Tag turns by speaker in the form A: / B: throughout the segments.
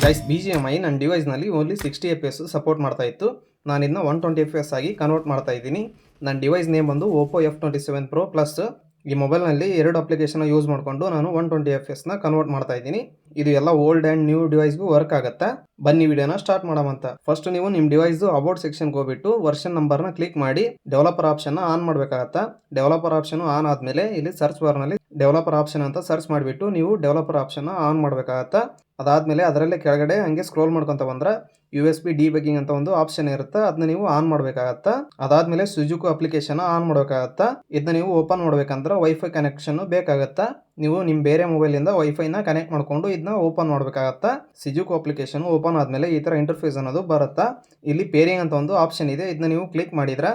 A: Guys BGMI ನನ್ನ ಡಿವೈಸ್ನಲ್ಲಿ only 60 FPS support ಮಾಡ್ತಾ ಇತ್ತು. ನಾನು ಇದನ್ನ 120 FPS ಆಗಿ ಕನ್ವರ್ಟ್ ಮಾಡ್ತಾ ಇದ್ದೀನಿ. ನನ್ನ ಡಿವೈಸ್ ನೇಮ್ ಬಂದು Oppo F27 Pro Plus. ಈ ಮೊಬೈಲ್ನಲ್ಲಿ ಎರಡು ಅಪ್ಲಿಕೇಶನ್ ಯೂಸ್ ಮಾಡಿಕೊಂಡು ನಾನು 120 FPS ಕನ್ವರ್ಟ್ ಮಾಡ್ತಾ ಇದ್ದೀನಿ. ಇದು ಎಲ್ಲ ಓಲ್ಡ್ ಆ್ಯಂಡ್ ನ್ಯೂ ಡಿವೈಸ್ಗೂ ವರ್ಕ್ ಆಗುತ್ತೆ. ಬನ್ನಿ ವಿಡಿಯೋನ ಸ್ಟಾರ್ಟ್ ಮಾಡೋಣ. ಫಸ್ಟ್ ನೀವು ನಿಮ್ಮ ಡಿವೈಸ್ದು ಅಬೌಟ್ ಸೆಕ್ಷನ್ಗೆ ಹೋಗ್ಬಿಟ್ಟು ವರ್ಷನ್ ನಂಬರ್ನ ಕ್ಲಿಕ್ ಮಾಡಿ ಡೆವಲಪರ್ ಆಪ್ಷನ್ನ ಆನ್ ಮಾಡಬೇಕಾಗತ್ತೆ. ಡೆವಲಪರ್ ಆಪ್ಷನ್ ಆನ್ ಆದಮೇಲೆ ಇಲ್ಲಿ ಸರ್ಚ್ ಬಾರ್ನಲ್ಲಿ ಡೆವಲಪರ್ ಆಪ್ಷನ್ ಅಂತ ಸರ್ಚ್ ಮಾಡಿಬಿಟ್ಟು ನೀವು ಡೆವಲಪರ್ ಆಪ್ಷನ್ನ ಆನ್ ಮಾಡಬೇಕಾಗತ್ತೆ. ಅದಾದಮೇಲೆ ಅದರಲ್ಲೇ ಕೆಳಗಡೆ ಹಂಗೆ ಸ್ಕ್ರೋಲ್ ಮಾಡ್ಕೊತ ಬಂದ್ರೆ USB ಡಿಬಗ್ಗಿಂಗ್ ಅಂತ ಒಂದು ಆಪ್ಷನ್ ಇರುತ್ತೆ, ಅದನ್ನ ನೀವು ಆನ್ ಮಾಡಬೇಕಾಗತ್ತೆ. ಅದಾದಮೇಲೆ ಸುಜುಕು ಅಪ್ಲಿಕೇಶನ್ ಆನ್ ಮಾಡಬೇಕಾಗತ್ತೆ. ಇದನ್ನ ನೀವು ಓಪನ್ ಮಾಡಬೇಕಂದ್ರೆ ವೈಫೈ ಕನೆಕ್ಷನ್ ಬೇಕಾಗತ್ತೆ. ನೀವು ನಿಮ್ಮ ಬೇರೆ ಮೊಬೈಲಿಂದ ವೈಫೈನ ಕನೆಕ್ಟ್ ಮಾಡಿಕೊಂಡು ಇದನ್ನ ಓಪನ್ ಮಾಡಬೇಕಾಗತ್ತೆ. ಸುಜುಕು ಅಪ್ಲಿಕೇಶನ್ ಓಪನ್ ಆದಮೇಲೆ ಈ ಥರ ಇಂಟರ್ಫೇಸ್ ಅನ್ನೋದು ಬರುತ್ತೆ. ಇಲ್ಲಿ ಪೇರಿಂಗ್ ಅಂತ ಒಂದು ಆಪ್ಷನ್ ಇದೆ, ಇದನ್ನ ನೀವು ಕ್ಲಿಕ್ ಮಾಡಿದ್ರೆ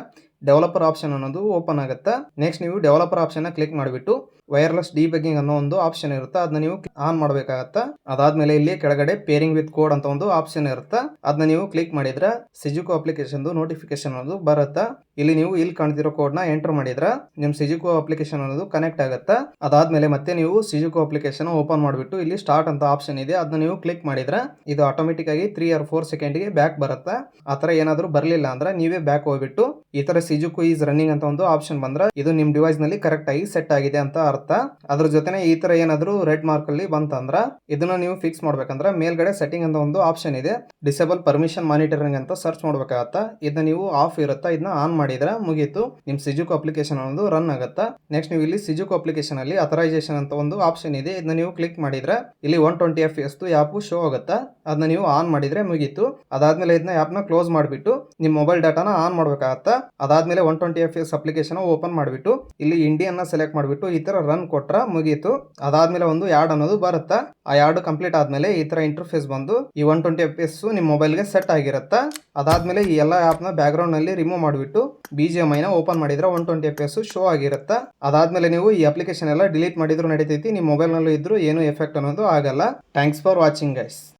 A: ಡೆವಲಪರ್ ಆಪ್ಷನ್ ಅನ್ನೋದು ಓಪನ್ ಆಗುತ್ತೆ. ನೆಕ್ಸ್ಟ್ ನೀವು ಡೆವಲಪರ್ ಆಪ್ಷನ್ನ ಕ್ಲಿಕ್ ಮಾಡಿಬಿಟ್ಟು ವೈರ್ಲೆಸ್ ಡಿಬಗ್ಗಿಂಗ್ ಅನ್ನೋ ಒಂದು ಆಪ್ಷನ್ ಇರುತ್ತೆ, ಅದನ್ನ ನೀವು ಆನ್ ಮಾಡಬೇಕಾಗತ್ತೆ. ಅದಾದ್ಮೇಲೆ ಇಲ್ಲಿ ಕೆಳಗಡೆ ಪೇರಿಂಗ್ ವಿತ್ ಕೋಡ್ ಅಂತ ಒಂದು ಆಪ್ಷನ್ ಇರುತ್ತೆ, ಅದನ್ನ ನೀವು ಕ್ಲಿಕ್ ಮಾಡಿದ್ರೆ ಸುಜುಕು ಅಪ್ಲಿಕೇಶನ್ ನೋಟಿಫಿಕೇಶನ್ ಅನ್ನೋದು ಬರುತ್ತೆ. ಇಲ್ಲಿ ನೀವು ಇಲ್ಲಿ ಕಾಣ್ತಿರೋ ಕೋಡ್ನ ಎಂಟರ್ ಮಾಡಿದ್ರೆ ನಿಮ್ಮ ಸುಜುಕು ಅಪ್ಲಿಕೇಶನ್ ಅನ್ನೋದು ಕನೆಕ್ಟ್ ಆಗುತ್ತೆ. ಅದಾದ್ಮೇಲೆ ಮತ್ತೆ ನೀವು ಸುಜುಕು ಅಪ್ಲಿಕೇಶನ್ ಓಪನ್ ಮಾಡಿಬಿಟ್ಟು ಇಲ್ಲಿ ಸ್ಟಾರ್ಟ್ ಅಂತ ಆಪ್ಷನ್ ಇದೆ, ಅದನ್ನ ನೀವು ಕ್ಲಿಕ್ ಮಾಡಿದ್ರೆ ಇದು ಆಟೋಮೆಟಿಕ್ ಆಗಿ 3 or 4 ಸೆಕೆಂಡ್ಗೆ ಬ್ಯಾಕ್ ಬರುತ್ತೆ. ಆ ಥರ ಏನಾದರೂ ಬರಲಿಲ್ಲ ಅಂದ್ರೆ ನೀವೇ ಬ್ಯಾಕ್ ಹೋಗ್ಬಿಟ್ಟು ಈ ಥರ ಸುಜುಕು ಈಸ್ ರನ್ನಿಂಗ್ ಅಂತ ಒಂದು ಆಪ್ಷನ್ ಬಂದ್ರೆ ಇದು ನಿಮ್ಮ ಡಿವೈಸ್ ನಲ್ಲಿ ಕರೆಕ್ಟ್ ಆಗಿ ಸೆಟ್ ಆಗಿದೆ ಅಂತ ಅರ್ಥ. ಅದ್ರ ಜೊತೆನೆ ಈ ತರ ಏನಾದರೂ ರೆಡ್ ಮಾರ್ಕ್ ಅಲ್ಲಿ ಬಂತಂದ್ರ ಇದನ್ನ ನೀವು ಫಿಕ್ಸ್ ಮಾಡ್ಬೇಕಂದ್ರೆ ಮೇಲ್ಗಡೆ ಸೆಟ್ಟಿಂಗ್ ಅಂತ ಒಂದು ಆಪ್ಷನ್ ಇದೆ, ಡಿಸೇಬಲ್ ಪರ್ಮಿಷನ್ ಮಾನಿಟರಿಂಗ್ ಅಂತ ಸರ್ಚ್ ಮಾಡ್ಬೇಕಾಗತ್ತಾ. ಇದನ್ನ ನೀವು ಆಫ್ ಇರುತ್ತಾ, ಇದನ್ನ ಆನ್ ಮಾಡಿದ್ರೆ ಮುಗೀತು, ನಿಮ್ ಸುಜುಕು ಅಪ್ಲಿಕೇಶನ್ ಅನ್ನೋದು ರನ್ ಆಗುತ್ತಾ. ನೆಕ್ಸ್ಟ್ ನೀವು ಇಲ್ಲಿ ಸುಜುಕು ಅಪ್ಲಿಕೇಶನ್ ಅಲ್ಲಿ ಅಥರೈಸೇಷನ್ ಅಂತ ಒಂದು ಆಪ್ಷನ್ ಇದೆ, ಇದನ್ನ ನೀವು ಕ್ಲಿಕ್ ಮಾಡಿದ್ರೆ ಇಲ್ಲಿ 120 FPS ಆ್ಯಪ್ ಶೋ ಆಗುತ್ತಾ, ಅದನ್ನ ನೀವು ಆನ್ ಮಾಡಿದ್ರೆ ಮುಗೀತು. ಅದಾದ್ಮೇಲೆ ಇದನ್ನ ಆ್ಯಪ್ ನ ಕ್ಲೋಸ್ ಮಾಡಿಬಿಟ್ಟು ನಿಮ್ಮ ಮೊಬೈಲ್ ಡಾಟಾನ ಆನ್ ಮಾಡ್ಬೇಕಾಗತ್ತಾ. ಅದಾದ್ಮೇಲೆ 120 FPS ಅಪ್ಲಿಕೇಶನ್ ಓಪನ್ ಮಾಡಿಬಿಟ್ಟು ಇಲ್ಲಿ ಇಂಡಿಯನ್ ಸೆಲೆಕ್ಟ್ ಮಾಡಿಬಿಟ್ಟು ಈ ತರ ರನ್ ಕೊಟ್ರ ಮುಗೀತು. ಅದಾದ್ಮೇಲೆ ಒಂದು ಯಾಡ್ ಅನ್ನೋದು ಬರುತ್ತಾ, ಆ ಯಾಡ್ ಕಂಪ್ಲೀಟ್ ಆದ್ಮೇಲೆ ಈ ತರ ಇಂಟರ್ಫೇಸ್ ಬಂದು ಈ 120 FPS ನಿಮ್ಮ ಮೊಬೈಲ್ಗೆ ಸೆಟ್ ಆಗಿರುತ್ತೆ. ಅದಾದ್ಮೇಲೆ ಈ ಎಲ್ಲ ಆ್ಯಪ್ ನ ಬ್ಯಾಕ್ ಗ್ರೌಂಡ್ ನಲ್ಲಿ ರಿಮೂವ್ ಮಾಡಿಬಿಟ್ಟು BGMI ನ ಓಪನ್ ಮಾಡಿದ್ರೆ 120 FPS ಶೋ ಆಗಿರುತ್ತೆ. ಅದಾದ್ಮೇಲೆ ನೀವು ಈ ಅಪ್ಲಿಕೇಶನ್ ಎಲ್ಲ ಡಿಲೀಟ್ ಮಾಡಿದ್ರು ನಡೀತೈತಿ, ನಿಮ್ಮ ಮೊಬೈಲ್ ನಲ್ಲೂ ಇದ್ರೂ ಏನು ಎಫೆಕ್ಟ್ ಅನ್ನೋದು ಆಗಲ್ಲ. Thanks for watching guys.